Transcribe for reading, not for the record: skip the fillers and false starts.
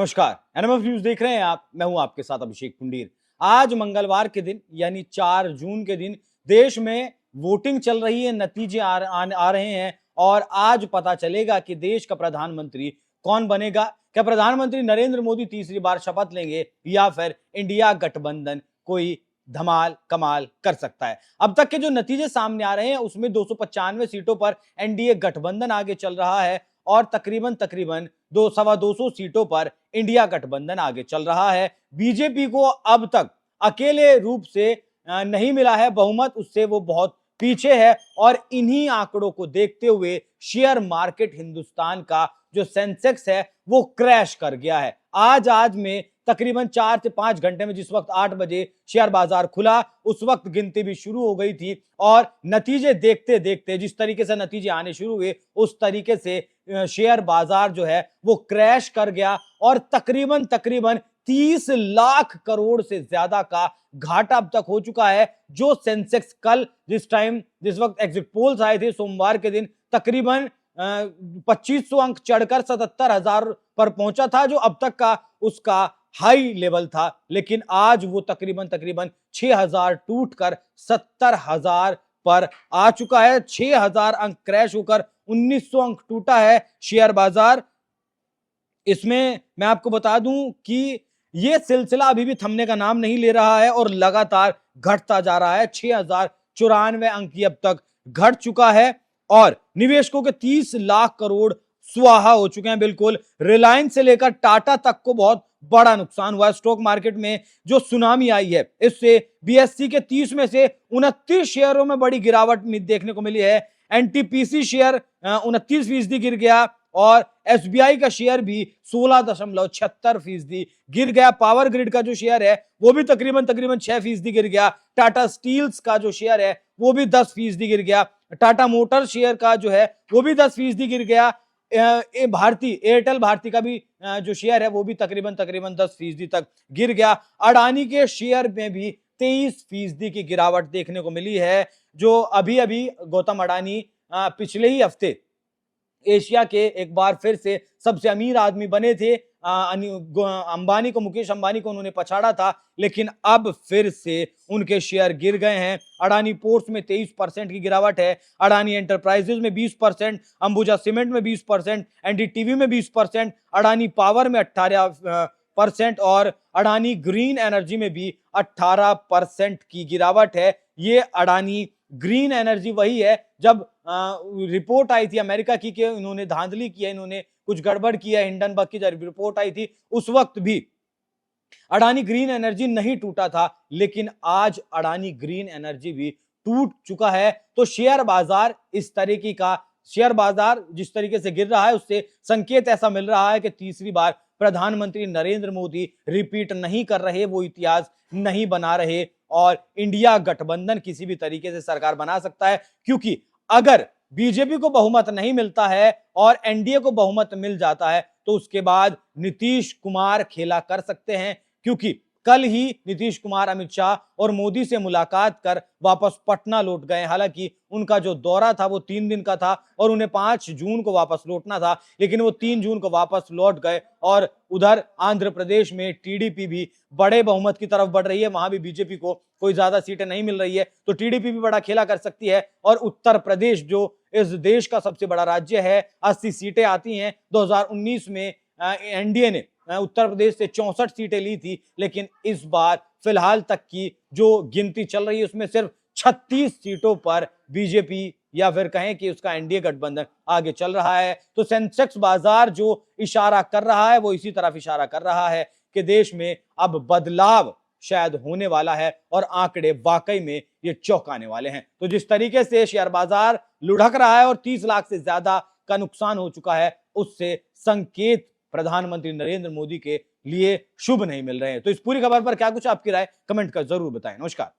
नमस्कार, NMF news देख रहे हैं आप। मैं हूं आपके साथ अभिषेक पुंडीर। आज मंगलवार के दिन यानी 4 जून के दिन देश में वोटिंग चल रही है, नतीजे आ रहे हैं और आज पता चलेगा कि देश का प्रधानमंत्री कौन बनेगा। क्या प्रधानमंत्री नरेंद्र मोदी तीसरी बार शपथ लेंगे या फिर इंडिया गठबंधन कोई धमाल कमाल कर सकता है। अब तक के जो नतीजे सामने आ रहे हैं उसमें 295 सीटों पर एनडीए गठबंधन आगे चल रहा है और तकरीबन 200 सीटों पर इंडिया गठबंधन आगे चल रहा है। बीजेपी को अब तक अकेले रूप से नहीं मिला है बहुमत, उससे वो बहुत पीछे है और इन्हीं आंकड़ों को देखते हुए शेयर मार्केट हिंदुस्तान का जो सेंसेक्स है वो क्रैश कर गया है। आज में तकरीबन 4 से 5 घंटे में, जिस वक्त 8 बजे शेयर बाजार खुला उस वक्त गिनती भी शुरू हो गई थी और नतीजे देखते देखते जिस तरीके से नतीजे आने शुरू हुए उस तरीके से शेयर बाजार जो है वो क्रैश कर गया और तकरीबन 30 लाख करोड़ से ज्यादा का घाटा अब तक हो चुका है। जो सेंसेक्स कल जिस वक्त एग्जिट पोल्स आए थे सोमवार के दिन तकरीबन 2500 अंक चढ़कर 77,000 पर पहुंचा था, जो अब तक का उसका हाई लेवल था, लेकिन आज वो तकरीबन 6,000 टूटकर 70,000 पर आ चुका है। 6,000 अंक क्रैश होकर 1,900 अंक टूटा है शेयर बाजार। इसमें मैं आपको बता दूं कि यह सिलसिला अभी भी थमने का नाम नहीं ले रहा है और लगातार घटता जा रहा है। 6,094 अंक अब तक घट चुका है और निवेशकों के 30 लाख करोड़ स्वाहा हो चुके हैं। बिल्कुल रिलायंस से लेकर टाटा तक को बहुत बड़ा नुकसान हुआ है। स्टॉक मार्केट में जो सुनामी आई है इससे बीएससी के 30 में से 29 शेयरों में बड़ी गिरावट देखने को मिली है। एनटीपीसी शेयर 29% गिर गया और एसबीआई का शेयर भी 16.76% गिर गया। पावर ग्रिड का जो शेयर है वो भी तकरीबन 6% गिर गया। टाटा स्टील्स का जो शेयर है वो भी 10% गिर गया। टाटा मोटर शेयर का जो है वो भी 10% गिर गया। एयरटेल भारती का भी जो शेयर है वो भी तकरीबन 10% तक गिर गया। अडानी के शेयर में भी 23% की गिरावट देखने को मिली है। जो अभी गौतम अडानी पिछले ही हफ्ते एशिया के एक बार फिर से सबसे अमीर आदमी बने थे। मुकेश अंबानी को उन्होंने पछाड़ा था, लेकिन अब फिर से उनके शेयर गिर गए हैं। अडानी पोर्ट्स में 23% की गिरावट है, अडानी एंटरप्राइजेज में 20%, अंबुजा सीमेंट में 20%, एनडीटीवी में 20%, अडानी पावर में 18% और अडानी ग्रीन एनर्जी में भी 18% की गिरावट है। ये अडानी ग्रीन एनर्जी वही है जब रिपोर्ट आई थी अमेरिका की कि इन्होंने धांधली किया, इन्होंने कुछ गड़बड़ किया, हिंडनबर्ग की जब रिपोर्ट आई थी उस वक्त भी अडानी ग्रीन एनर्जी नहीं टूटा था, लेकिन आज अडानी ग्रीन एनर्जी भी टूट चुका है। तो शेयर बाजार जिस तरीके से गिर रहा है उससे संकेत ऐसा मिल रहा है कि तीसरी बार प्रधानमंत्री नरेंद्र मोदी रिपीट नहीं कर रहे, वो इतिहास नहीं बना रहे और इंडिया गठबंधन किसी भी तरीके से सरकार बना सकता है। क्योंकि अगर बीजेपी को बहुमत नहीं मिलता है और एनडीए को बहुमत मिल जाता है तो उसके बाद नीतीश कुमार खेला कर सकते हैं, क्योंकि कल ही नीतीश कुमार अमित शाह और मोदी से मुलाकात कर वापस पटना लौट गए। हालांकि उनका जो दौरा था वो 3 दिन का था और उन्हें 5 जून को वापस लौटना था, लेकिन वो 3 जून को वापस लौट गए। और उधर आंध्र प्रदेश में टीडीपी भी बड़े बहुमत की तरफ बढ़ रही है, वहां भी बीजेपी को कोई ज्यादा सीटें नहीं मिल रही है, तो टीडीपी भी बड़ा खेला कर सकती है। और उत्तर प्रदेश जो इस देश का सबसे बड़ा राज्य है, 80 सीटें आती हैं। 2019 में एनडीए ने उत्तर प्रदेश से 64 सीटें ली थी, लेकिन इस बार फिलहाल तक की जो गिनती चल रही है उसमें सिर्फ 36 सीटों पर बीजेपी या फिर कहें कि उसका एनडीए गठबंधन आगे चल रहा है। तो सेंसेक्स बाजार जो इशारा कर रहा है वो इसी तरफ इशारा कर रहा है कि देश में अब बदलाव शायद होने वाला है और आंकड़े वाकई में ये चौंकाने वाले हैं। तो जिस तरीके से शेयर बाजार लुढ़क रहा है और 30 लाख से ज्यादा का नुकसान हो चुका है, उससे संकेत प्रधानमंत्री नरेंद्र मोदी के लिए शुभ नहीं मिल रहे हैं। तो इस पूरी खबर पर क्या कुछ आपकी राय कमेंट कर जरूर बताएं। नमस्कार।